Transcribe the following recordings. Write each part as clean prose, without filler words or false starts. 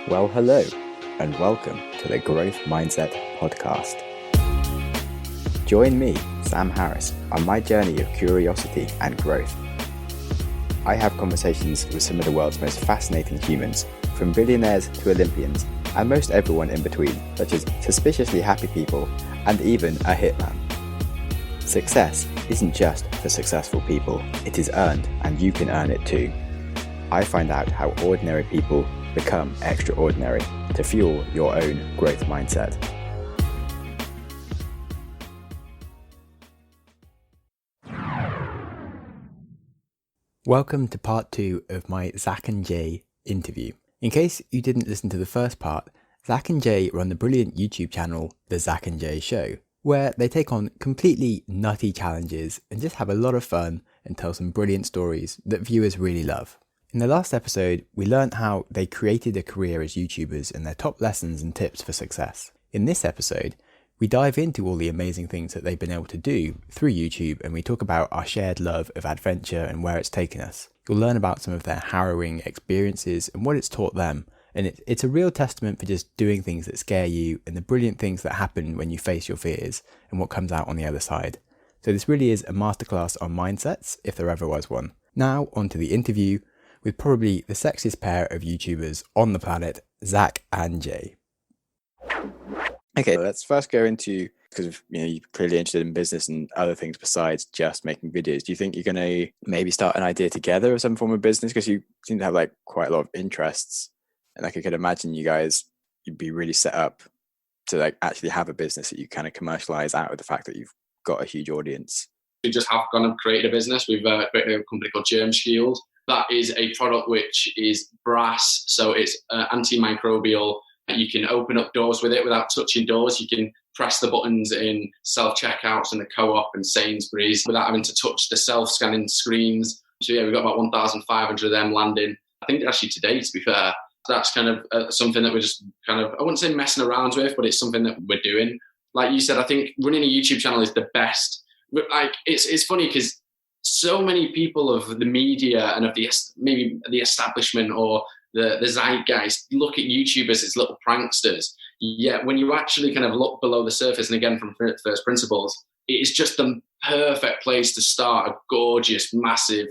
Well, hello, and welcome to the Growth Mindset Podcast. Join me, Sam Harris, on my journey of curiosity and growth. I have conversations with some of the world's most fascinating humans, from billionaires to Olympians, and most everyone in between, such as suspiciously happy people and even a hitman. Success isn't just for successful people, it is earned, and you can earn it too. I find out how ordinary people become extraordinary to fuel your own growth mindset. Welcome to part 2 of my Zac and Jay interview. In case you didn't listen to the first part, Zac and Jay run the brilliant YouTube channel, The Zac and Jay Show, where they take on completely nutty challenges and just have a lot of fun and tell some brilliant stories that viewers really love. In the last episode, we learned how they created a career as YouTubers and their top lessons and tips for success. In this episode, we dive into all the amazing things that they've been able to do through YouTube, and we talk about our shared love of adventure and where it's taken us. You'll learn about some of their harrowing experiences and what it's taught them, and it's a real testament for just doing things that scare you and the brilliant things that happen when you face your fears and what comes out on the other side. So this really is a masterclass on mindsets, if there ever was one. Now, on to the interview with probably the sexiest pair of YouTubers on the planet, Zac and Jay. Okay, let's first go into, because you're clearly interested in business and other things besides just making videos. Do you think you're going to maybe start an idea together of some form of business? Because you seem to have like quite a lot of interests, and like I could imagine you'd be really set up to like actually have a business that you kind of commercialize out of the fact that you've got a huge audience. We just have kind of created a business. We've created a company called Germ Shield. That is a product which is brass, so it's antimicrobial. You can open up doors with it without touching doors. You can press the buttons in self-checkouts and the Co-op and Sainsbury's without having to touch the self-scanning screens. So yeah, we've got about 1,500 of them landing. I think actually today, to be fair. That's kind of something that we're just kind of, I wouldn't say messing around with, but it's something that we're doing. Like you said, I think running a YouTube channel is the best. But like, it's funny because so many people of the media and of maybe the establishment or the zeitgeist look at YouTubers as little pranksters. Yet when you actually kind of look below the surface, and again from first principles, it is just the perfect place to start a gorgeous, massive,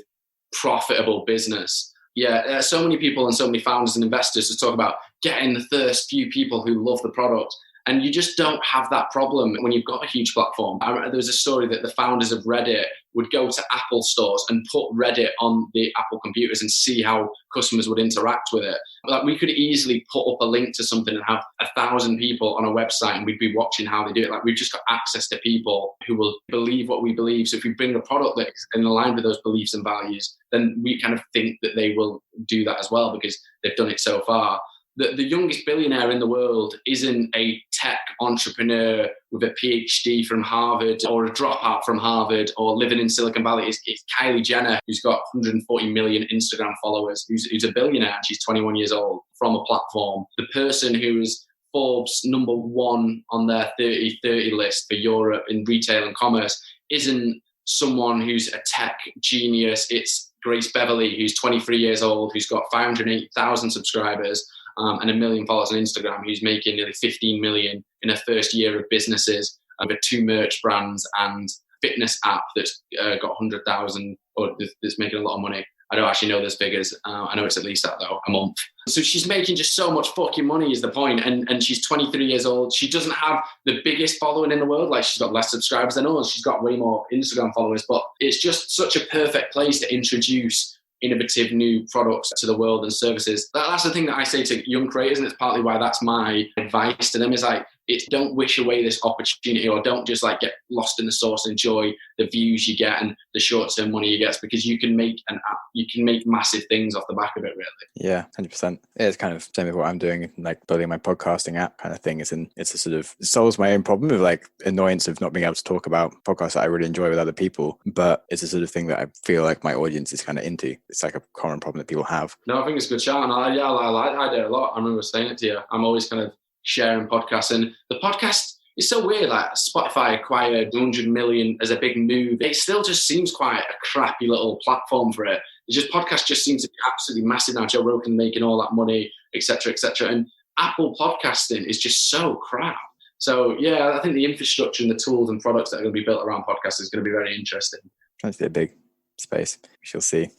profitable business. Yeah, there are so many people and so many founders and investors to talk about getting the first few people who love the product. And you just don't have that problem when you've got a huge platform. There was a story that the founders of Reddit would go to Apple stores and put Reddit on the Apple computers and see how customers would interact with it. Like we could easily put up a link to something and have 1,000 people on a website and we'd be watching how they do it. Like we've just got access to people who will believe what we believe. So if we bring a product that's in line with those beliefs and values, then we kind of think that they will do that as well because they've done it so far. The youngest billionaire in the world isn't a tech entrepreneur with a PhD from Harvard or a dropout from Harvard or living in Silicon Valley. It's Kylie Jenner, who's got 140 million Instagram followers, who's a billionaire and she's 21 years old from a platform. The person who is Forbes #1 on their 30 list for Europe in retail and commerce isn't someone who's a tech genius. It's Grace Beverly, who's 23 years old, who's got 580,000 subscribers. And 1 million followers on Instagram, who's making nearly 15 million in her first year of businesses with 2 merch brands and fitness app that's got 100,000 or that's making a lot of money. I don't actually know those figures. I know it's at least that though, a month. So she's making just so much fucking money is the point. And she's 23 years old. She doesn't have the biggest following in the world. Like she's got less subscribers than us. She's got way more Instagram followers, but it's just such a perfect place to introduce innovative new products to the world and services. That's the thing that I say to young creators, and it's partly why that's my advice to them is like, don't wish away this opportunity or don't just like get lost in the sauce and enjoy the views you get and the short-term money you get because you can make an app, you can make massive things off the back of it really. Yeah, 100%. It's kind of same with what I'm doing, like building my podcasting app kind of thing. It's a sort of it solves my own problem of like annoyance of not being able to talk about podcasts that I really enjoy with other people, but it's a sort of thing that I feel like my audience is kind of into. It's like a common problem that people have. No, I think it's a good shout. And I like the idea a lot. I remember saying it to you. I'm always kind of sharing podcasts, and the podcast is so weird. Like Spotify acquired 100 million as a big move. It still just seems quite a crappy little platform for it. It's just podcasts just seem to be absolutely massive now. Joe Rogan making all that money. etc., etc. And Apple podcasting is just so crap. So yeah, I think the infrastructure and the tools and products that are going to be built around podcasts is going to be very interesting. That's a big space. We shall see.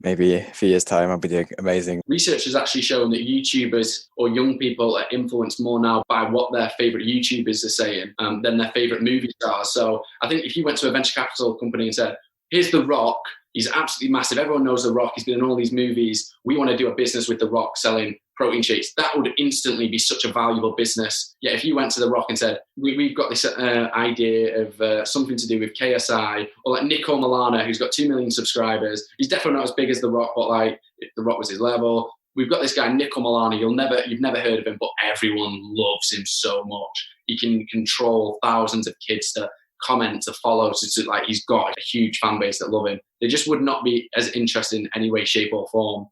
Maybe a few years' time, I'll be doing amazing. Research has actually shown that YouTubers or young people are influenced more now by what their favourite YouTubers are saying than their favourite movie stars. So I think if you went to a venture capital company and said, here's The Rock, he's absolutely massive, everyone knows The Rock, he's been in all these movies, we want to do a business with The Rock selling protein shakes, that would instantly be such a valuable business. Yet if you went to The Rock and said, we've got this idea of something to do with KSI, or like Nico Milana, who's got 2 million subscribers, he's definitely not as big as The Rock, but like if The Rock was his level. We've got this guy, Nico Milana, you've never heard of him, but everyone loves him so much. He can control thousands of kids to comment, to follow, to like he's got a huge fan base that love him. They just would not be as interested in any way, shape or form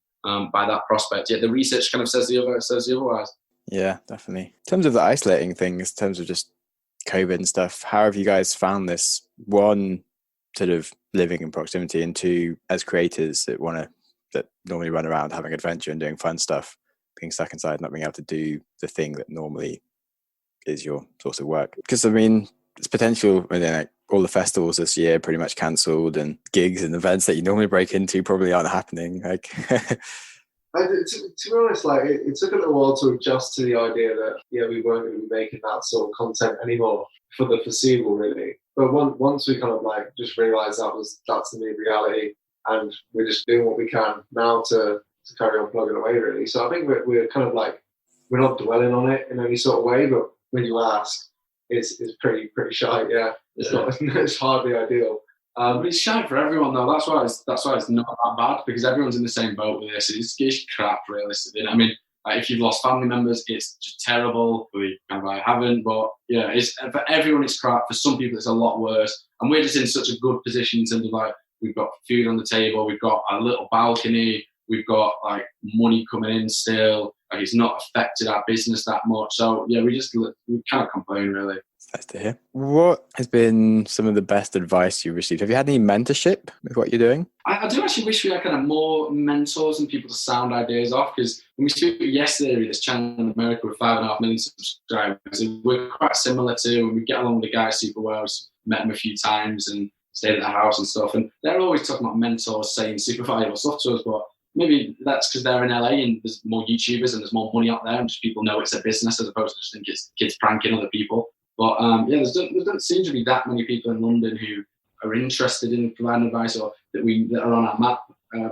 by that prospect. Yet the research kind of says the otherwise. Yeah, definitely. In terms of the isolating things, in terms of just COVID and stuff, how have you guys found this? One, sort of living in proximity, and two, as creators that normally run around having adventure and doing fun stuff, being stuck inside, not being able to do the thing that normally is your source of work. Because I mean, it's potential. I mean, like all the festivals this year pretty much cancelled, and gigs and events that you normally break into probably aren't happening. Like, to be honest, like it took a little while to adjust to the idea that we weren't going to be making that sort of content anymore for the foreseeable, really. But once we kind of like just realised that's the new reality, and we're just doing what we can now to carry on plugging away, really. So I think we're kind of like, we're not dwelling on it in any sort of way, but when you ask, it's pretty shy. Yeah, it's hardly ideal. But it's shy for everyone though. That's why it's not that bad, because everyone's in the same boat with this. It's crap, realistically. I mean, like, if you've lost family members, it's just terrible. We kind of haven't, but yeah, it's for everyone it's crap. For some people, it's a lot worse. And we're just in such a good position in terms of like, we've got food on the table, we've got a little balcony, we've got like money coming in still. Like, it's not affected our business that much. So yeah, we can't complain, really. Nice to hear. What has been some of the best advice you've received? Have you had any mentorship with what you're doing? I do actually wish we had kind of more mentors and people to sound ideas off, because when we spoke yesterday with this channel in America with 5.5 million subscribers, we're quite similar to, we get along with the guys super well. We've met them a few times and stayed at the house and stuff, and they're always talking about mentors saying super valuable stuff to us, but maybe that's because they're in LA and there's more YouTubers and there's more money out there and just people know it's a business as opposed to just think it's kids pranking other people. But there don't seem to be that many people in London who are interested in providing advice, or that are on our map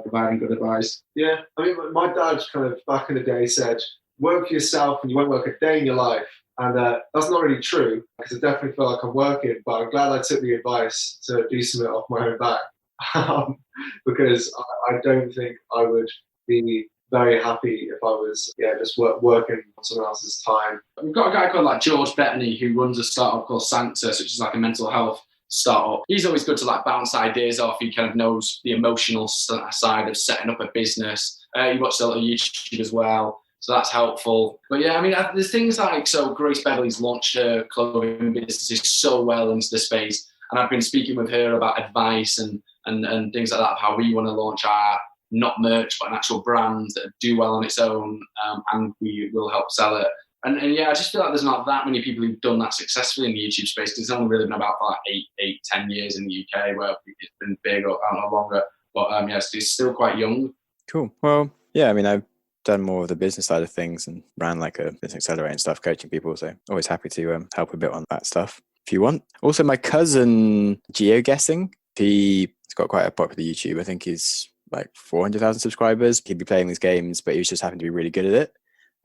providing good advice. Yeah, I mean, my dad kind of back in the day said, work for yourself and you won't work a day in your life. And that's not really true, because I definitely feel like I'm working, but I'm glad I took the advice to do something off my own back. Because I don't think I would be very happy if I was just working on someone else's time. We've got a guy called like George Bettany who runs a startup called Sanctus, which is like a mental health startup. He's always good to like bounce ideas off. He kind of knows the emotional side of setting up a business. He watches a lot of YouTube as well, so that's helpful. But yeah, I mean, there's things like, so Grace Beverly's launched her clothing business so well into the space, and I've been speaking with her about advice and things like that, how we want to launch our not merch but an actual brand that do well on its own, and we will help sell it. And yeah, I just feel like there's not that many people who've done that successfully in the YouTube space, because it's only really been about for like 10 years in the UK where it's been big or longer. But it's still quite young. Cool. Well, yeah, I mean, I've done more of the business side of things and ran like a business accelerator and stuff, coaching people. So always happy to help a bit on that stuff if you want. Also, my cousin GeoGuessing, he's got quite a popular YouTube. I think he's like 400,000 subscribers. He'd be playing these games, but he was just happened to be really good at it.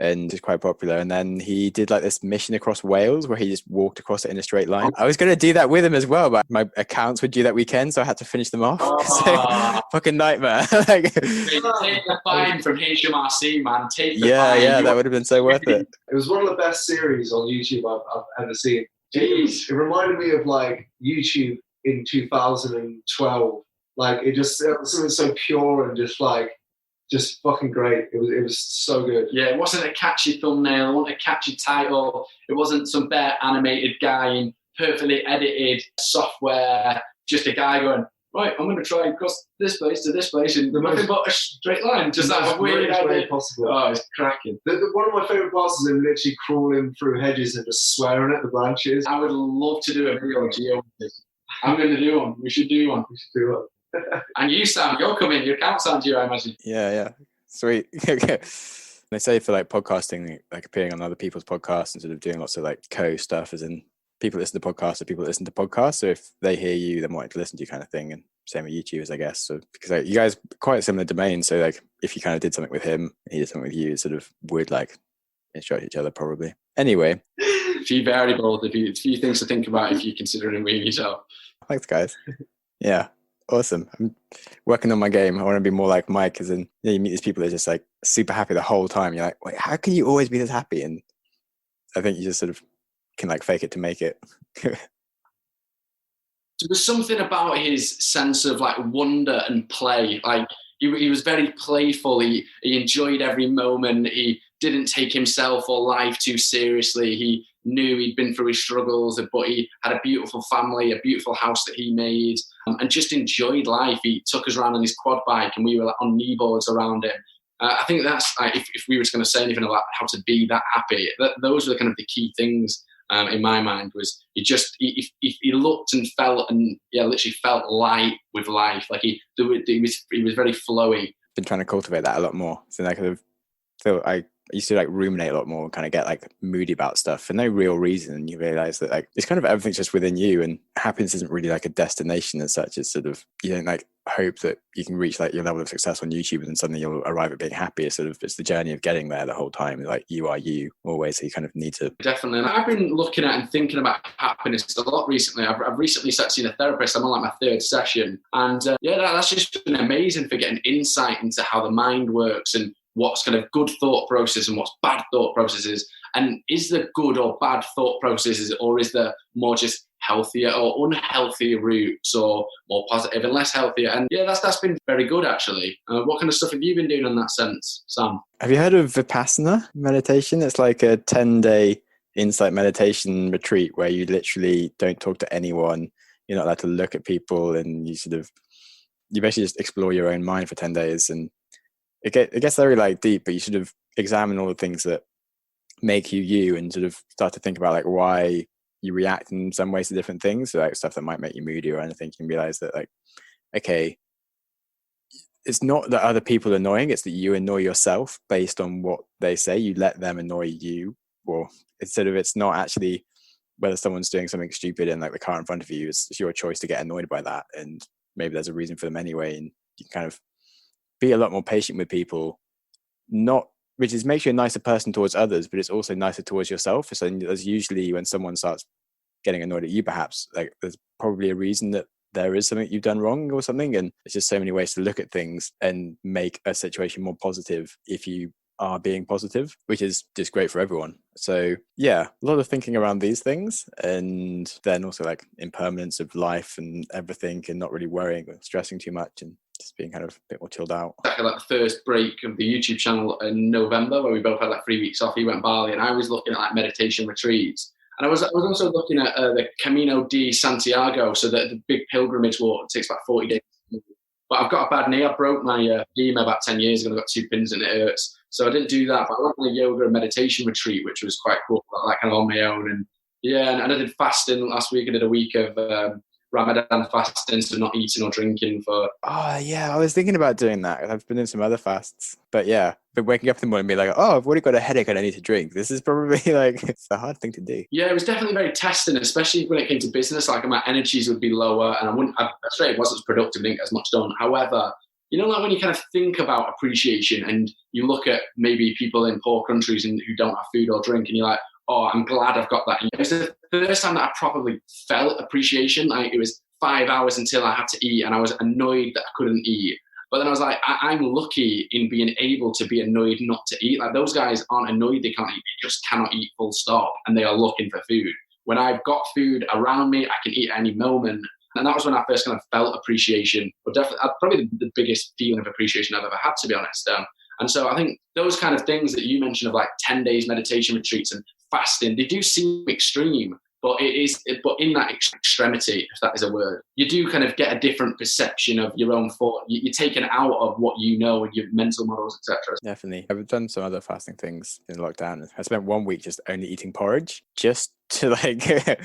And it's quite popular. And then he did like this mission across Wales where he just walked across it in a straight line. I was going to do that with him as well, but my accounts were due that weekend, so I had to finish them off. So, fucking nightmare. Take the fine from HMRC, man. Take the fine. Yeah, that would have been so worth it. It was one of the best series on YouTube I've ever seen. Jeez. It reminded me of like YouTube in 2012. Like it was something so pure and just fucking great. It was so good. Yeah, it wasn't a catchy thumbnail, it wasn't a catchy title, it wasn't some bare animated guy in perfectly edited software, just a guy going, right, I'm going to try and cross this place to this place in nothing but a straight line. Just that weird idea. Possible. Oh, it's cracking. One of my favourite parts is him literally crawling through hedges and just swearing at the branches. I would love to do a video on Geo. I'm going to do one. We should do one. And you, Sam, you're coming. Your account's on Geo, I imagine. Yeah. Sweet. Okay. They say for like podcasting, like appearing on other people's podcasts and sort of doing lots of like stuff, as in people listen to podcasts or people listen to podcasts. So if they hear you, they're wanting to listen to you kind of thing. And same with YouTubers, I guess. So because like, you guys quite similar domains. So like if you kind of did something with him, he did something with you, it sort of would like instruct each other probably. Anyway. A few variables, a few things to think about if you're considering moving yourself. Thanks, guys. Yeah. Awesome. I'm working on my game. I want to be more like Mike, as in you meet these people that are just like super happy the whole time. You're like, wait, how can you always be this happy? And I think you just sort of can like fake it to make it. There was something about his sense of like wonder and play. Like he was very playful. He enjoyed every moment. He didn't take himself or life too seriously. He knew he'd been through his struggles, but he had a beautiful family, a beautiful house that he made, and just enjoyed life. He took us around on his quad bike and we were like, on knee boards around him. I think that's like, if we were going to say anything about how to be that happy, those were kind of the key things in my mind. Was he looked and felt and literally felt light with life. Like he was very flowy. Been trying to cultivate that a lot more. So I kind of feel I used to like ruminate a lot more and kind of get like moody about stuff for no real reason. And you realize that like it's kind of everything's just within you, and happiness isn't really like a destination as such. It's sort of, you don't like hope that you can reach like your level of success on YouTube and suddenly you'll arrive at being happy. It's sort of, it's the journey of getting there the whole time. Like you are you always, so you kind of need to. Definitely. And I've been looking at and thinking about happiness a lot recently. I've recently started seeing a therapist. I'm on like my 3rd session. And that's just been amazing for getting insight into how the mind works and what's kind of good thought process and what's bad thought processes. And is there good or bad thought processes, or is there more just healthier or unhealthy routes, or more positive and less healthier? And that's been very good actually. What kind of stuff have you been doing in that sense, Sam? Have you heard of Vipassana meditation? It's like a 10-day insight meditation retreat where you literally don't talk to anyone. You're not allowed to look at people, and you basically just explore your own mind for 10 days. And it gets very like deep, but you sort of examine all the things that make you you, and sort of start to think about like why you react in some ways to different things. So like stuff that might make you moody or anything, you can realize that like, okay, it's not that other people are annoying, it's that you annoy yourself based on what they say. You let them annoy you, or it's not actually whether someone's doing something stupid in like the car in front of you. It's your choice to get annoyed by that, and maybe there's a reason for them anyway. And you can kind of be a lot more patient with people, which makes you a nicer person towards others, but it's also nicer towards yourself. So there's usually, when someone starts getting annoyed at you, perhaps like there's probably a reason that there is something you've done wrong or something. And it's just so many ways to look at things and make a situation more positive if you are being positive, which is just great for everyone. So a lot of thinking around these things, and then also like impermanence of life and everything, and not really worrying or stressing too much, and just being kind of a bit more chilled out. Like the first break of the YouTube channel in November, where we both had like 3 weeks off. He went Bali, and I was looking at like meditation retreats. And I was also looking at the Camino de Santiago, so the big pilgrimage walk. It takes about 40 days. But I've got a bad knee. I broke my femur about 10 years ago. I've got 2 pins and it hurts. So I didn't do that. But I went on a yoga and meditation retreat, which was quite cool, like kind of on my own. And and I did fasting last week. I did a week of Ramadan fasting, so not eating or drinking for... I was thinking about doing that. I've been in some other fasts. But waking up in the morning and be like, I've already got a headache and I need to drink. This is probably like, it's a hard thing to do. Yeah, it was definitely very testing, especially when it came to business. Like my energies would be lower, and it wasn't as productive, didn't get as much done. However, like when you kind of think about appreciation and you look at maybe people in poor countries and who don't have food or drink, and you're like, I'm glad I've got that. It was the first time that I probably felt appreciation. Like it was 5 hours until I had to eat, and I was annoyed that I couldn't eat. But then I was like, I'm lucky in being able to be annoyed not to eat. Like those guys aren't annoyed they can't eat, they just cannot eat full stop, and they are looking for food. When I've got food around me, I can eat at any moment. And that was when I first kind of felt appreciation, but definitely probably the biggest feeling of appreciation I've ever had, to be honest. And so I think those kind of things that you mentioned of like 10 days meditation retreats and fasting, they do seem extreme, But but in that extremity, if that is a word, you do kind of get a different perception of your own thought. You're taken out of what you know and your mental models, etc. Definitely. I've done some other fasting things in lockdown. I spent 1 week just only eating porridge, just to like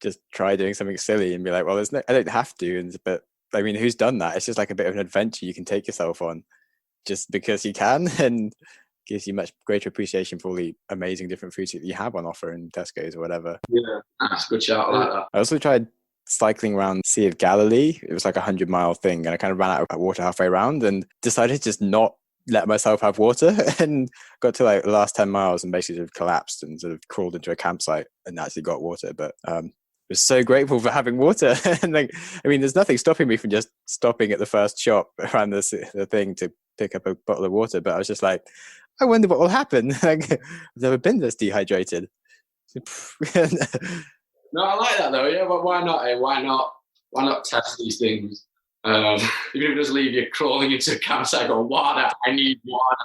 just try doing something silly and be like, well, I don't have to. But I mean, who's done that? It's just like a bit of an adventure you can take yourself on just because you can, and gives you much greater appreciation for all the amazing different foods that you have on offer in Tesco's or whatever. Yeah, that's a good shout. I like that. I also tried cycling around Sea of Galilee. It was like 100-mile thing, and I kind of ran out of water halfway around and decided to just not let myself have water, and got to like the last 10 miles and basically sort of collapsed and sort of crawled into a campsite and actually got water. But was so grateful for having water. And like, I mean, there's nothing stopping me from just stopping at the first shop around the thing to pick up a bottle of water. But I was just like, I wonder what will happen. Like, I've never been this dehydrated. No, I like that though. Yeah, but why not? Why not test these things? Even if it does leave you crawling into a campsite, go water. I need water.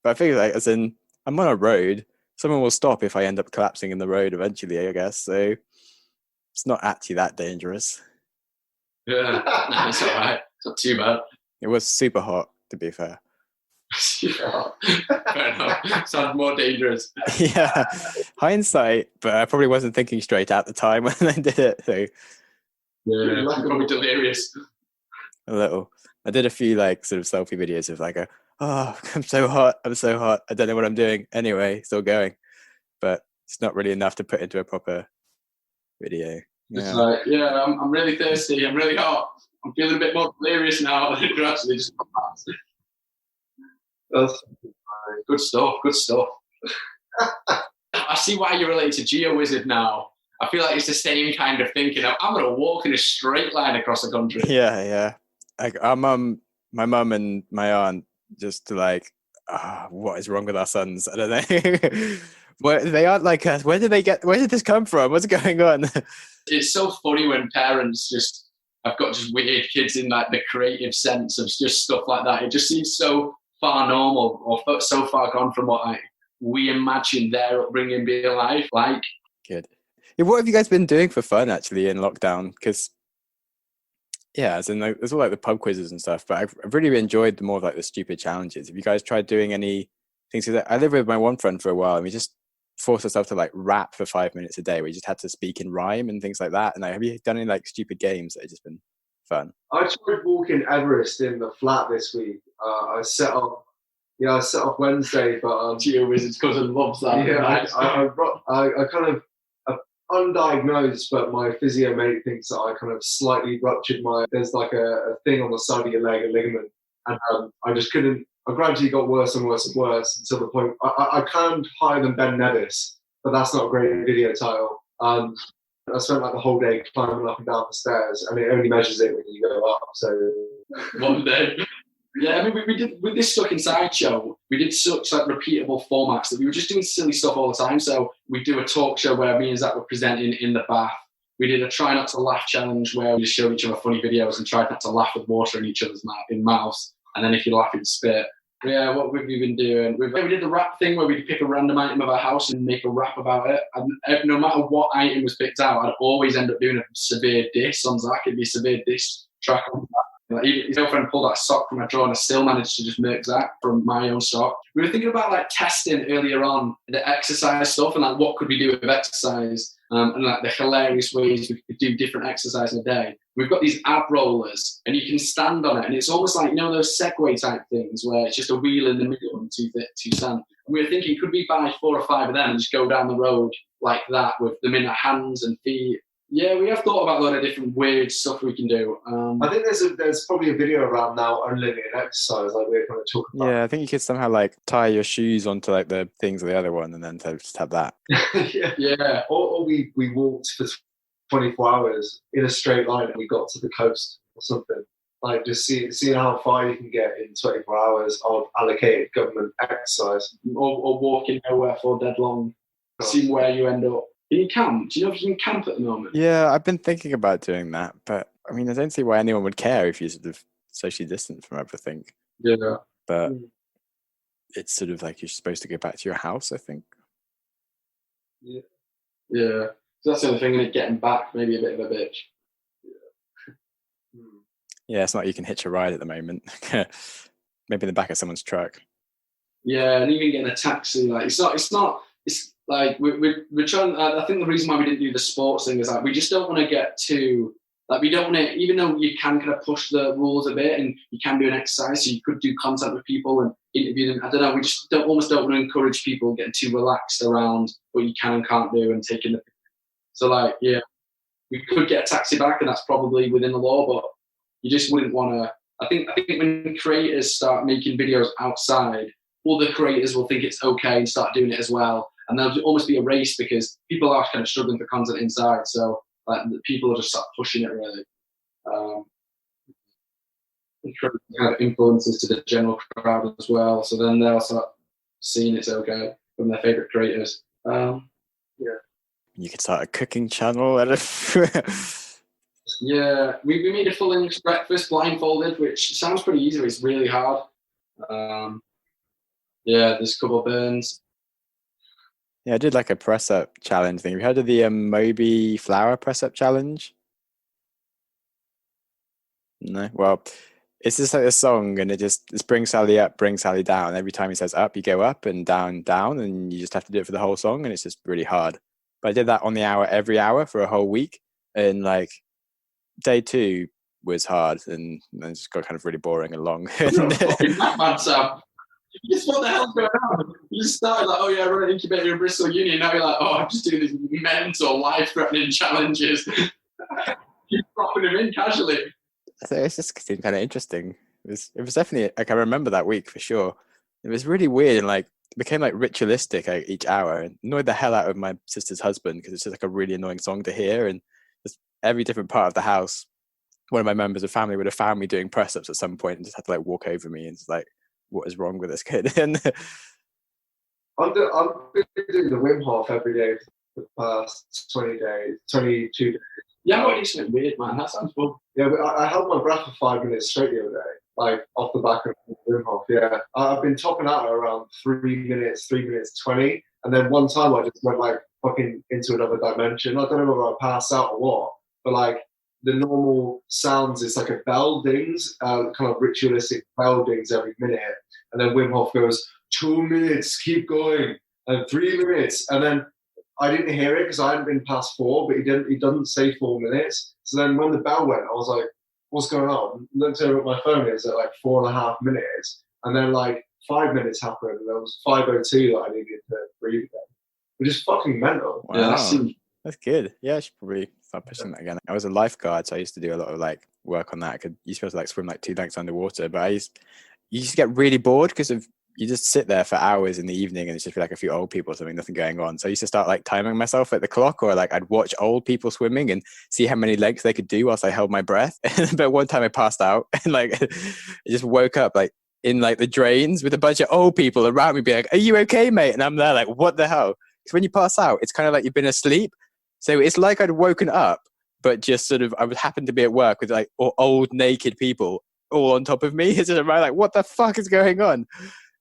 But I feel like, as in, I'm on a road. Someone will stop if I end up collapsing in the road eventually, I guess. So it's not actually that dangerous. Yeah, no, it's all right. It's not too bad. It was super hot, to be fair. Yeah, fair enough. Sounds more dangerous. Yeah, hindsight, but I probably wasn't thinking straight at the time when I did it. So yeah, probably delirious. A little. I did a few like sort of selfie videos of like oh, I'm so hot, I don't know what I'm doing. Anyway, still going, but it's not really enough to put into a proper video. It's like, yeah, I'm really thirsty. I'm really hot. I'm feeling a bit more delirious now. Actually, just good stuff. Good stuff. I see why you relate to GeoWizard now. I feel like it's the same kind of thinking. I'm going to walk in a straight line across the country. Yeah. Like my mum and my aunt just like, what is wrong with our sons? I don't know. They aren't like us. Where did this come from? What's going on? It's so funny when parents I've got just weird kids in like the creative sense of just stuff like that. It just seems so far normal or so far gone from what we imagine their upbringing being like. Good. Yeah, what have you guys been doing for fun actually in lockdown? Because as in there's all like the pub quizzes and stuff, but I've really enjoyed the more of like the stupid challenges. Have you guys tried doing any things? Because I lived with my one friend for a while, and we just forced ourselves to like rap for 5 minutes a day. We just had to speak in rhyme and things like that. And have you done any like stupid games that have just been fun? I tried walking Everest in the flat this week. I set off Wednesday, but GeoWizard's cousin loves that. Yeah, I kind of undiagnosed, but my physio mate thinks that I kind of slightly ruptured there's like a thing on the side of your leg, a ligament, and I just couldn't. I gradually got worse and worse and worse until the point I climbed higher than Ben Nevis, but that's not a great video title. I spent like the whole day climbing up and down the stairs, and it only measures it when you go up. So one day. Yeah, I mean, we did with this Stuck Inside show. We did such like repeatable formats that we were just doing silly stuff all the time. So we do a talk show where me and Zac were presenting in the bath. We did a try not to laugh challenge where we just showed each other funny videos and tried not to laugh with water in each other's mouths. And then if you laugh, you'd spit. Yeah, what have we been doing? We did the rap thing where we'd pick a random item of our house and make a rap about it. And no matter what item was picked out, I'd always end up doing a severe diss on Zac. It'd be a severe diss track on Zac. Like, his girlfriend pulled that sock from my drawer and I still managed to just make Zac from my own sock. We were thinking about like testing earlier on the exercise stuff and like what could we do with exercise and like the hilarious ways we could do different exercise in a day. We've got these ab rollers and you can stand on it and it's almost like, those Segway type things where it's just a wheel in the middle and two stand. And we were thinking, could we buy 4 or 5 of them and just go down the road like that with them in our hands and feet? Yeah, we have thought about a lot of different weird stuff we can do. I think there's probably a video around now, unlimited exercise, like we're kind of talking about. Yeah, I think you could somehow like tie your shoes onto like the things of the other one and then just have that. Yeah. Or we walked for 24 hours in a straight line and we got to the coast or something. Like just seeing how far you can get in 24 hours of allocated government exercise. Or walking nowhere for dead long, seeing where you end up. Can you camp? Do you know if you can camp at the moment? Yeah, I've been thinking about doing that, but I mean, I don't see why anyone would care if you sort of socially distance from everything. Yeah. But it's sort of like you're supposed to go back to your house, I think. Yeah. So that's the other thing, and getting back, maybe a bit of a bitch. Yeah, it's not like you can hitch a ride at the moment. Maybe in the back of someone's truck. Yeah, and even getting a taxi, like it's like we're trying. I think the reason why we didn't do the sports thing is like we just don't want to get too like we don't want to. Even though you can kind of push the rules a bit, and you can do an exercise, so you could do contact with people and interview them. I don't know. We just almost don't want to encourage people getting too relaxed around what you can and can't do and taking the. So like, yeah, we could get a taxi back, and that's probably within the law, but you just wouldn't want to. I think when creators start making videos outside, other creators will think it's okay and start doing it as well, and there'll almost be a race because people are kind of struggling for content inside. So like people will just start pushing it really. Kind of influences to the general crowd as well. So then they'll start seeing it's okay from their favorite creators. Yeah. You could start a cooking channel. Yeah, we made a full English breakfast blindfolded, which sounds pretty easy. It's really hard. Yeah, there's a couple of burns. Yeah, I did like a press up challenge thing. Have you heard of the Moby flour press up challenge? No. Well, it's just like a song, and it's bring Sally up, bring Sally down. Every time he says up, you go up, and down, down, and you just have to do it for the whole song, and it's just really hard. But I did that on the hour every hour for a whole week, and like day 2 was hard, and it just got kind of really boring and long. Mad, Sam. Just what the hell's going on? You just started like, oh yeah, I run an incubator in Bristol Uni, and now you're like, oh, I'm just doing these mental, life-threatening challenges. Keep dropping them in casually. So it's just kind of interesting. It was definitely like I remember that week for sure. It was really weird and like it became like ritualistic each hour, and annoyed the hell out of my sister's husband because it's just like a really annoying song to hear, and just every different part of the house, one of my members of family would have found me doing press ups at some point and just had to like walk over me and just like, what is wrong with this kid? And I'm doing the Wim Hof every day for the past 22 days. Yeah, I'm already something weird, man. That sounds fun. Yeah, but I held my breath for 5 minutes straight the other day, like off the back of Wim Hof. Yeah, I've been topping out at around 3 minutes 20, and then one time I just went like fucking into another dimension. I don't know whether I passed out or what, but like the normal sounds, it's like a bell dings, kind of ritualistic bell dings every minute, and then Wim Hof goes 2 minutes, keep going, and 3 minutes, and then I didn't hear it because I hadn't been past 4, but he doesn't say 4 minutes. So then when the bell went, I was like, what's going on? Looked over at my phone, it's at like 4.5 minutes. And then like 5 minutes happened, and there was 5:02 that I needed to breathe again. Which is fucking mental. Wow. Yeah, that's good. Yeah, I should probably start pushing that again. I was a lifeguard, so I used to do a lot of like work on that. I could used to be able to like swim like 2 lengths underwater, but you just get really bored because of you just sit there for hours in the evening and it's just be like a few old people or something, nothing going on. So I used to start like timing myself at the clock, or like I'd watch old people swimming and see how many lengths they could do whilst I held my breath. But one time I passed out and like I just woke up like in like the drains with a bunch of old people around me being like, are you okay, mate? And I'm there like, what the hell? Because when you pass out, it's kind of like you've been asleep. So it's like I'd woken up, but just sort of I would happen to be at work with like old naked people all on top of me. It's just like, what the fuck is going on?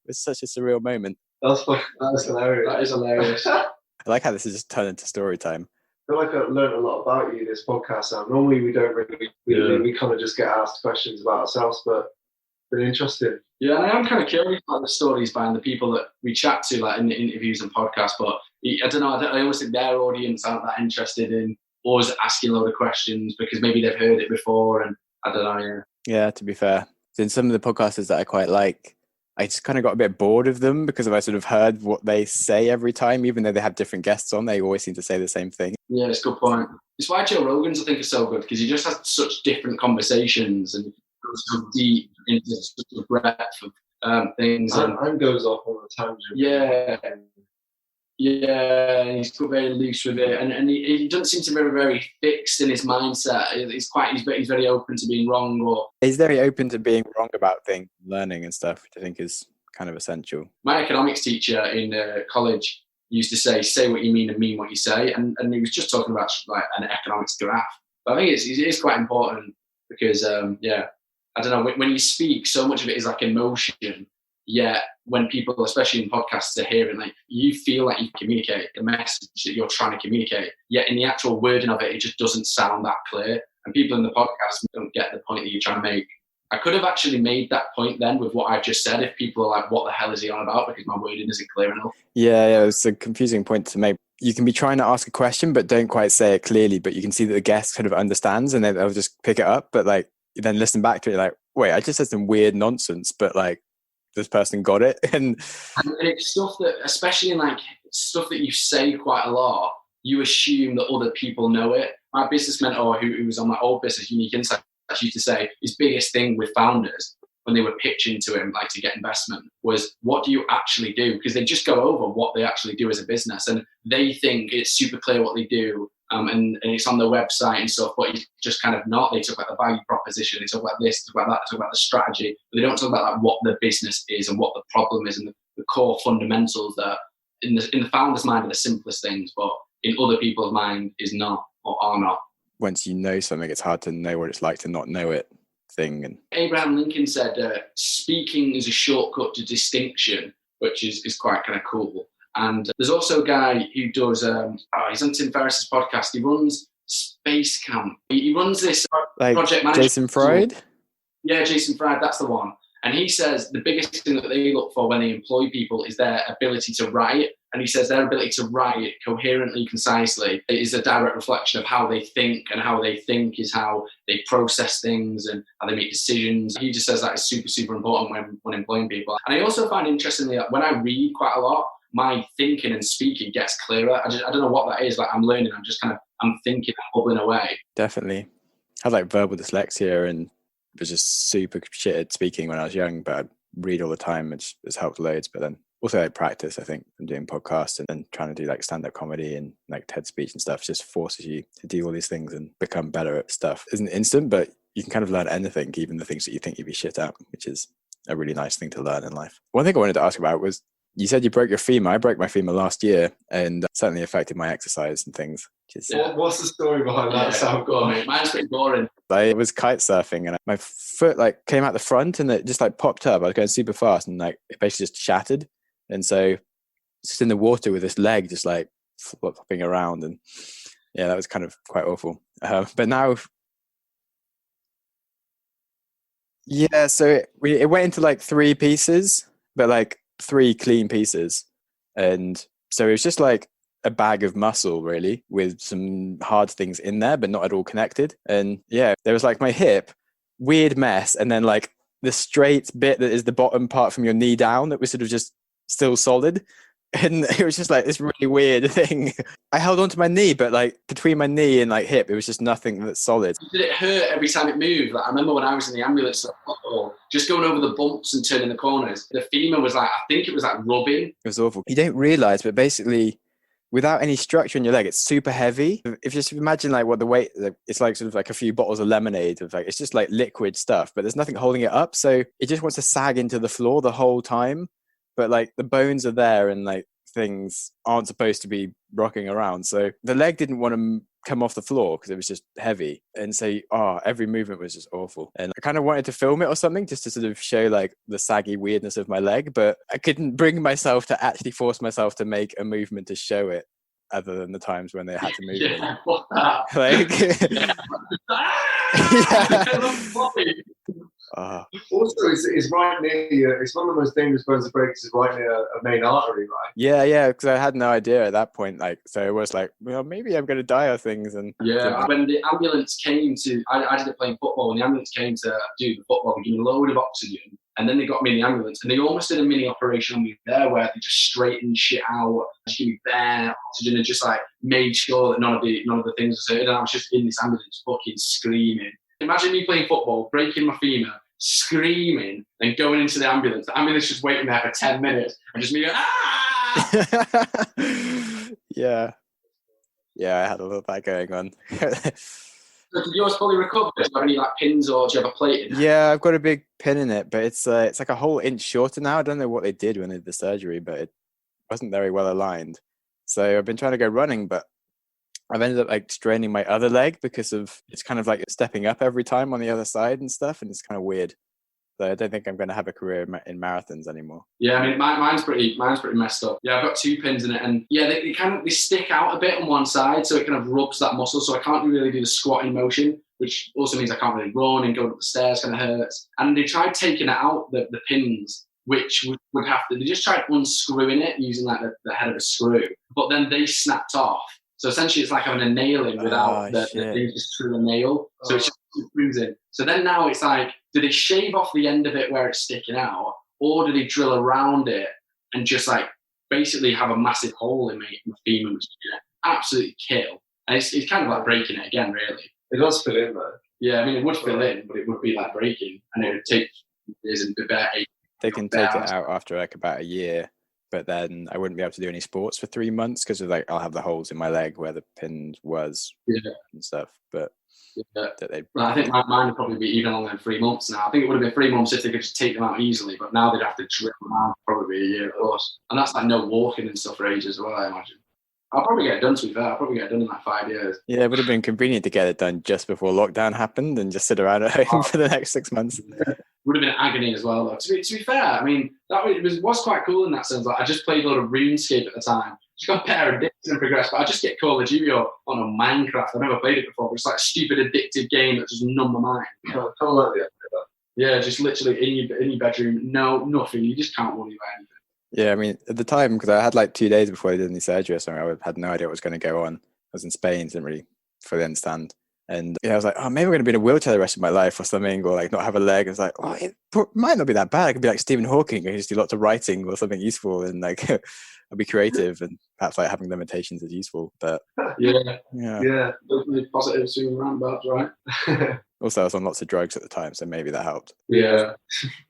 It's such a surreal moment. That's hilarious. That is hilarious. I like how this has just turned into story time. I feel like I've learned a lot about you this podcast now. Normally we don't really, we kind of just get asked questions about ourselves, but it's been interesting. Yeah, and I am kind of curious about the stories behind the people that we chat to, like in the interviews and podcasts. But I don't know. I almost think their audience aren't that interested in us asking a load of questions because maybe they've heard it before, and I don't know. Yeah, to be fair, in some of the podcasters that I quite like, I just kind of got a bit bored of them because I sort of heard what they say every time, even though they have different guests on, they always seem to say the same thing. Yeah, it's a good point. It's why Joe Rogan's, I think, is so good because he just has such different conversations and goes so deep into such a breadth of things. And goes off on a tangent. Yeah. Yeah, he's very loose with it, and he doesn't seem to be very fixed in his mindset. He's very open to being wrong, or he's very open to being wrong about things, learning and stuff, which I think is kind of essential. My economics teacher in college used to say what you mean and mean what you say, and he was just talking about like an economics graph. But I think it is quite important because I don't know, when you speak, so much of it is like emotion. Yet when people, especially in podcasts, are hearing, like, you feel like you communicate the message that you're trying to communicate. Yet in the actual wording of it, it just doesn't sound that clear. And people in the podcast don't get the point that you're trying to make. I could have actually made that point then with what I've just said if people are like, what the hell is he on about? Because my wording isn't clear enough. Yeah, it's a confusing point to make. You can be trying to ask a question, but don't quite say it clearly, but you can see that the guest kind of understands and they'll just pick it up. But like, you then listen back to it like, wait, I just said some weird nonsense, but like, this person got it. And it's stuff that, especially in like stuff that you say quite a lot, you assume that other people know it. My business mentor, who was on my old business, Unique Insights, used to say his biggest thing with founders when they were pitching to him, like to get investment, was what do you actually do? Because they just go over what they actually do as a business, and they think it's super clear what they do, and it's on their website and stuff, but it's just kind of not. They talk about the value proposition, they talk about this, they talk about that, they talk about the strategy, but they don't talk about like what the business is and what the problem is and the core fundamentals that in the founder's mind are the simplest things, but in other people's mind is not or are not. Once you know something, it's hard to know what it's like to not know it thing. And Abraham Lincoln said, speaking is a shortcut to distinction, which is quite kind of cool. And there's also a guy who does, he's on Tim Ferriss's podcast. He runs Space Camp. He runs this like project management. Jason Fried? Yeah, Jason Fried, that's the one. And he says the biggest thing that they look for when they employ people is their ability to write. And he says their ability to write coherently, concisely is a direct reflection of how they think, and how they think is how they process things and how they make decisions. He just says that is super, super important when employing people. And I also find interestingly that when I read quite a lot, my thinking and speaking gets clearer. I don't know what that is. Like I'm learning, I'm thinking, I'm bubbling away. Definitely. I had like verbal dyslexia and was just super shit at speaking when I was young, but I'd read all the time, which has helped loads. But then also like practice, I think, from doing podcasts and then trying to do like stand-up comedy and like TED speech and stuff just forces you to do all these things and become better at stuff. It isn't instant, but you can kind of learn anything, even the things that you think you'd be shit at, which is a really nice thing to learn in life. One thing I wanted to ask about was, you said you broke your femur. I broke my femur last year, and that certainly affected my exercise and things. What's the story behind that? Sam, go on, mate. Mine's pretty boring. I was kite surfing, and my foot like came out the front, and it just like popped up. I was going super fast, and like it basically just shattered. And so, just in the water with this leg just like flopping around, and yeah, that was kind of quite awful. But now, yeah, so it went into like 3 pieces, but like 3 clean pieces, and so it was just like a bag of muscle really with some hard things in there but not at all connected. And yeah, there was like my hip, weird mess, and then like the straight bit that is the bottom part from your knee down that was sort of just still solid, and it was just like this really weird thing. I held onto my knee, but like between my knee and like hip, it was just nothing that's solid. Did it hurt every time it moved? Like, I remember when I was in the ambulance, just going over the bumps and turning the corners, the femur was like, I think it was like rubbing. It was awful. You don't realize, but basically without any structure in your leg, it's super heavy. If you just imagine like what the weight, it's like sort of like a few bottles of lemonade, of like, it's just like liquid stuff, but there's nothing holding it up. So it just wants to sag into the floor the whole time. But like the bones are there and like things aren't supposed to be rocking around. So the leg didn't want to come off the floor because it was just heavy. And so every movement was just awful. And I kind of wanted to film it or something just to sort of show like the saggy weirdness of my leg, but I couldn't bring myself to actually force myself to make a movement to show it, other than the times when they had to move it. Also, it's right near. It's one of the most dangerous bones to break. It's right near a main artery, right? Yeah, because I had no idea at that point. Like, so it was like, well, maybe I'm going to die of things. And when the ambulance came to, I did it playing football, and the ambulance came to do the football, they gave me a load of oxygen, and then they got me in the ambulance, and they almost did a mini operation on me there, where they just straightened shit out, just gave me bare oxygen, and just like made sure that none of the things was hurting. And I was just in this ambulance, fucking screaming. Imagine me playing football, breaking my femur, screaming, and going into the ambulance. The ambulance just waiting there for 10 minutes, and just me going, ah! Yeah, I had a little bit going on. So did yours fully recover? Do you have any like pins, or do you have a plate in it? Yeah, I've got a big pin in it, but it's like a whole inch shorter now. I don't know what they did when they did the surgery, but it wasn't very well aligned. So I've been trying to go running, but I've ended up like straining my other leg because of it's kind of like stepping up every time on the other side and stuff, and it's kind of weird. So I don't think I'm going to have a career in marathons anymore. Yeah, I mean, mine's pretty messed up. Yeah, I've got 2 pins in it, and yeah, they stick out a bit on one side, so it kind of rubs that muscle. So I can't really do the squatting motion, which also means I can't really run, and going up the stairs kind of hurts. And they tried taking it out, the pins, which would have to. They just tried unscrewing it using like the head of a screw, but then they snapped off. So essentially, it's like having a nail in without the thing just through a nail. So it's just screws in. So then now it's like, do they shave off the end of it where it's sticking out, or do they drill around it and just like basically have a massive hole in my femur, which is absolutely kill? And it's kind of like breaking it again, really. It does fill in though. Yeah, I mean, it would fill in, but it would be like breaking, and it would take years and be better. They can take it out after like about a year. But then I wouldn't be able to do any sports for 3 months because of like I'll have the holes in my leg where the pin was and stuff. But I think mine would probably be even longer than 3 months now. I think it would have been 3 months if they could just take them out easily, but now they'd have to drill them out probably a year, of course. And that's like no walking and stuff for ages as well, I imagine. I'll probably get it done, to be fair. I'll probably get it done in like 5 years. Yeah, it would have been convenient to get it done just before lockdown happened and just sit around at home for the next 6 months. Would have been agony as well, though. To be fair, I mean, it was quite cool in that sense. Like, I just played a lot of RuneScape at the time. Just got better addicted and progressed. But I just get Call of Duty or Minecraft. I've never played it before, but it's like a stupid addictive game that just numb my mind. Kind of like that. Yeah, just literally in your bedroom, nothing. You just can't worry about anything. Yeah, I mean, at the time, because I had like 2 days before I did any surgery or something, I had no idea what was going to go on. I was in Spain, didn't really fully understand. And I was like, oh, maybe I'm going to be in a wheelchair the rest of my life or something, or like not have a leg. It's like, oh, it might not be that bad. I could be like Stephen Hawking. I could just do lots of writing or something useful, and like I'll be creative, and perhaps like having limitations is useful. But yeah, positive swing roundabouts, right? Also, I was on lots of drugs at the time, so maybe that helped. Yeah,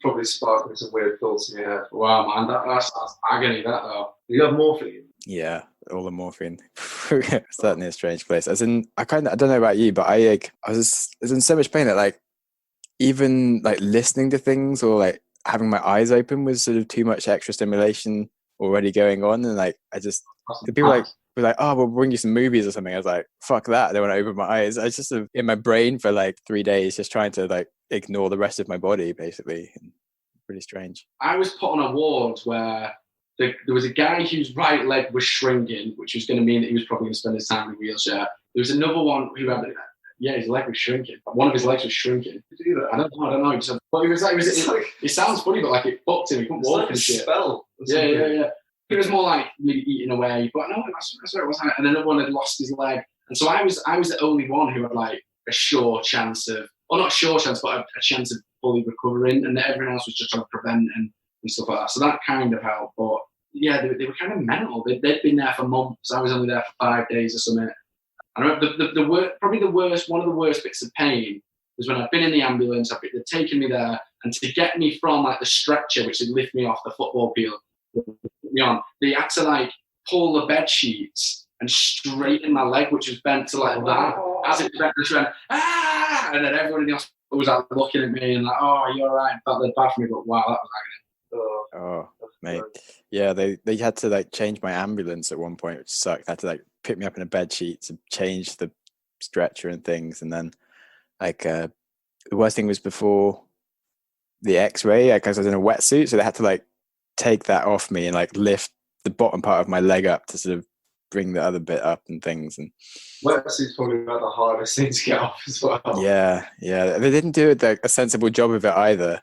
probably sparking some weird thoughts in your head. Wow, man, that's agony. That though. You have morphine. Yeah, all the morphine. Certainly a strange place. As in, I don't know about you, but I was in so much pain that like even like listening to things or like having my eyes open was sort of too much extra stimulation already going on, and like the people were like, oh, we'll bring you some movies or something. I was like, fuck that. I don't want to open my eyes. I was just in my brain for like 3 days, just trying to like ignore the rest of my body, basically. Pretty strange. I was put on a ward where there was a guy whose right leg was shrinking, which was going to mean that he was probably going to spend his time in a wheelchair. There was another one who had, his leg was shrinking. One of his legs was shrinking. Did you do that? I don't know. But it sounds funny, but like it fucked him. He couldn't walk and shit. Spell. Yeah. It was more like maybe eating away, but no, that's what it was. And another one had lost his leg, and so I was the only one who had like a sure chance of, or not sure chance, but a chance of fully recovering, and everyone else was just trying to prevent and stuff like that. So that kind of helped. But yeah, they were kind of mental. They'd been there for months. I was only there for 5 days or something. I remember one of the worst bits of pain was when I'd been in the ambulance. They'd taken me there, and to get me from like the stretcher, which would lift me off the football field, they had to like pull the bed sheets and straighten my leg, which was bent to like that. As it bent, it went, ah! And then everyone in the hospital was like looking at me and like, oh, you're all right. Felt bad for me, but wow, that was agony. Oh, mate. Yeah, they had to like change my ambulance at one point, which sucked. They had to like pick me up in a bed sheet to change the stretcher and things. And then like the worst thing was before the x-ray, because I was in a wetsuit, so they had to like take that off me and like lift the bottom part of my leg up to sort of bring the other bit up and things. And wetsuit's probably about the hardest thing to get off as well. Yeah. They didn't do like a sensible job of it either.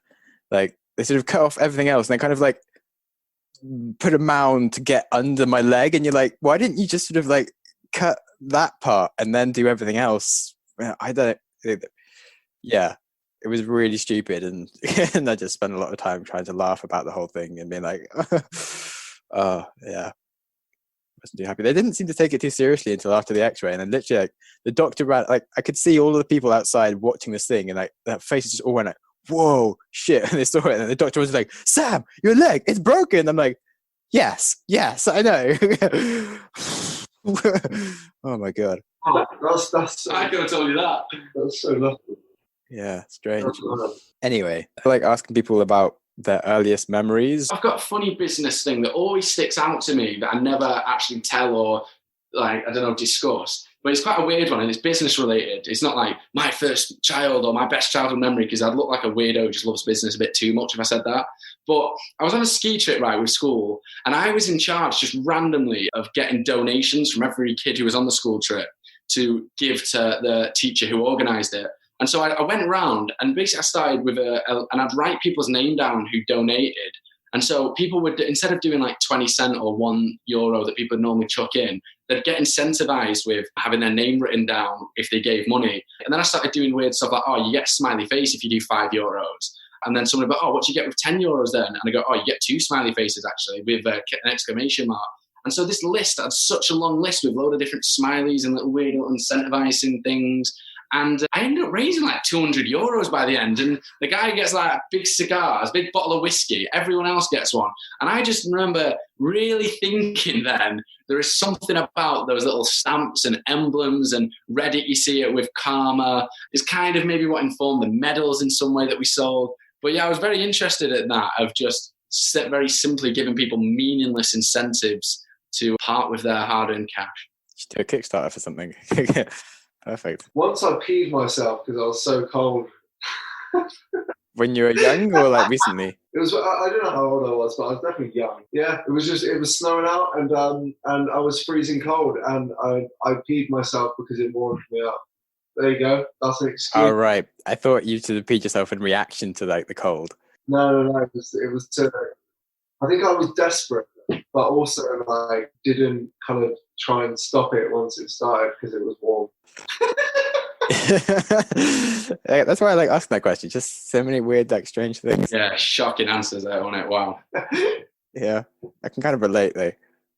Like they sort of cut off everything else, and they kind of like put a mound to get under my leg, and you're like, why didn't you just sort of like cut that part and then do everything else? It was really stupid, and I just spent a lot of time trying to laugh about the whole thing and being like, oh yeah, wasn't too happy. They didn't seem to take it too seriously until after the x-ray, and then literally like the doctor ran, like I could see all of the people outside watching this thing, and like their faces just all went like, whoa, shit, and they saw it, and the doctor was like, Sam, your leg, it's broken. I'm like, yes, I know. Oh my god. Oh, that's I could have told you that. That's so lucky. Yeah, strange. Anyway, I like asking people about their earliest memories. I've got a funny business thing that always sticks out to me that I never actually tell or like, I don't know, discuss. But it's quite a weird one, and it's business related. It's not like my first child or my best childhood memory, because I'd look like a weirdo who just loves business a bit too much if I said that. But I was on a ski trip, right, with school, and I was in charge just randomly of getting donations from every kid who was on the school trip to give to the teacher who organised it. And so I went around, and basically I started with and I'd write people's name down who donated. And so people would, instead of doing like 20 cent or €1 that people would normally chuck in, they'd get incentivized with having their name written down if they gave money. And then I started doing weird stuff like, oh, you get a smiley face if you do €5. And then someone would go, oh, what do you get with €10 then? And I go, oh, you get 2 smiley faces actually with an exclamation mark. And so this list, I had such a long list with a load of different smileys and little weird little incentivizing things. And I ended up raising like €200 by the end. And the guy gets like big cigars, big bottle of whiskey. Everyone else gets one. And I just remember really thinking then, there is something about those little stamps and emblems, and Reddit, you see it with karma, is kind of maybe what informed the medals in some way that we sold. But yeah, I was very interested in that, of just very simply giving people meaningless incentives to part with their hard-earned cash. Just do a Kickstarter for something. Perfect. Once I peed myself because I was so cold. When you were young or like recently? It was, I don't know how old I was, but I was definitely young. Yeah, it was snowing out, and I was freezing cold, and I peed myself because it warmed me up. There you go. That's an excuse. Oh, right. I thought you to peed yourself in reaction to like the cold. No. It was I think I was desperate, but also like didn't kind of try and stop it once it started because it was warm. That's why I like asking that question. Just so many weird, like strange things. Yeah, shocking answers there, wasn't it? Wow. Yeah, I can kind of relate though.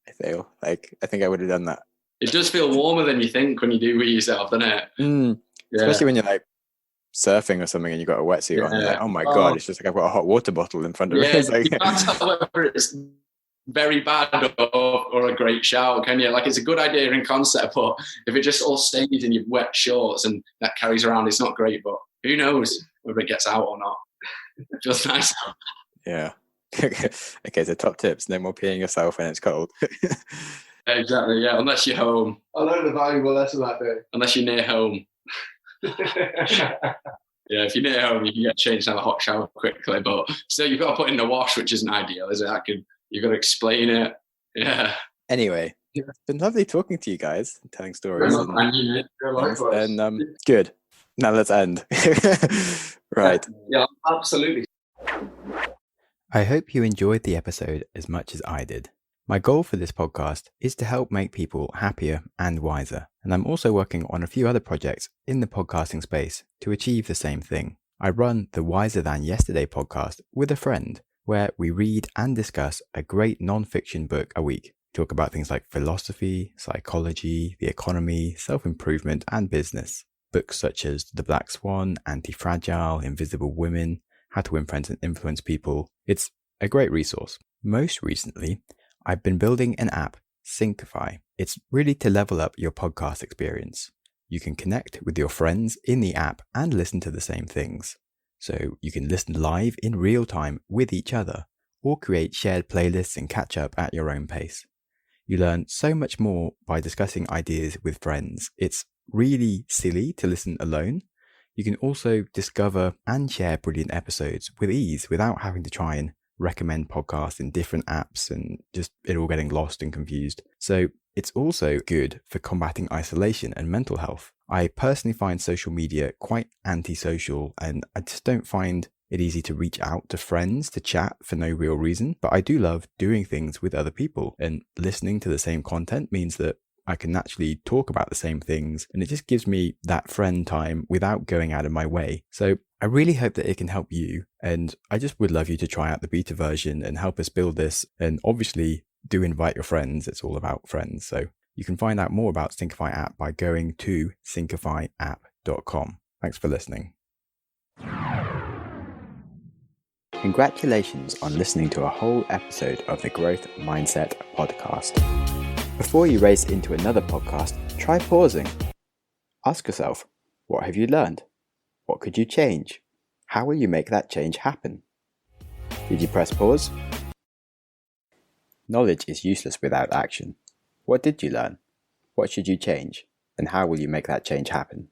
I feel like I think I would have done that. It does feel warmer than you think when you do wee yourself, doesn't it? Yeah. Especially when you're like surfing or something and you've got a wetsuit on. You're like, oh my God, it's just like I've got a hot water bottle in front of me. It's like, you can't tell whether it's very bad or a great shower, can you? Like, it's a good idea in concept, but if it just all stays in your wet shorts and that carries around, it's not great. But who knows whether it gets out or not? It feels nice. Yeah. Okay, so top tips: no more peeing yourself when it's cold. Exactly. Yeah, unless you're home. I learned a valuable lesson that day. Unless you're near home. Yeah, if you're near home, you can get changed and have a hot shower quickly. But still, you've got to put in the wash, which isn't ideal, is it? You've got to explain it. Yeah. Anyway, it's been lovely talking to you guys, telling stories. And good. Now let's end. Right. Yeah, absolutely. I hope you enjoyed the episode as much as I did. My goal for this podcast is to help make people happier and wiser. And I'm also working on a few other projects in the podcasting space to achieve the same thing. I run the Wiser Than Yesterday podcast with a friend, where we read and discuss a great non-fiction book a week. Talk about things like philosophy, psychology, the economy, self-improvement, and business. Books such as The Black Swan, Anti-Fragile, Invisible Women, How to Win Friends and Influence People. It's a great resource. Most recently, I've been building an app, Syncify. It's really to level up your podcast experience. You can connect with your friends in the app and listen to the same things. So you can listen live in real time with each other, or create shared playlists and catch up at your own pace. You learn so much more by discussing ideas with friends. It's really silly to listen alone. You can also discover and share brilliant episodes with ease without having to try and recommend podcasts in different apps and just it all getting lost and confused. So it's also good for combating isolation and mental health. I personally find social media quite antisocial, and I just don't find it easy to reach out to friends to chat for no real reason. But I do love doing things with other people, and listening to the same content means that I can naturally talk about the same things, and it just gives me that friend time without going out of my way. So I really hope that it can help you, and I just would love you to try out the beta version and help us build this. And obviously do invite your friends. It's all about friends. So you can find out more about Syncify app by going to syncifyapp.com. Thanks for listening. Congratulations on listening to a whole episode of the Growth Mindset podcast. Before you race into another podcast, try pausing. Ask yourself, what have you learned? What could you change? How will you make that change happen? Did you press pause? Knowledge is useless without action. What did you learn? What should you change? then how will you make that change happen?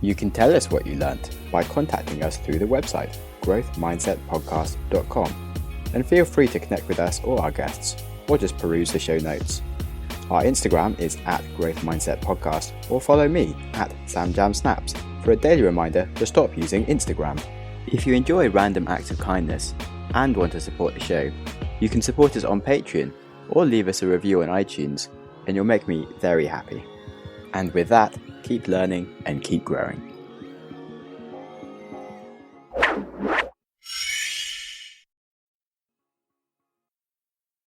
You can tell us what you learnt by contacting us through the website, growthmindsetpodcast.com, and feel free to connect with us or our guests, or just peruse the show notes. Our Instagram is @growthmindsetpodcast, or follow me @SamJamSnaps for a daily reminder to stop using Instagram. If you enjoy random acts of kindness and want to support the show, you can support us on Patreon or leave us a review on iTunes, and you'll make me very happy. And with that, keep learning and keep growing.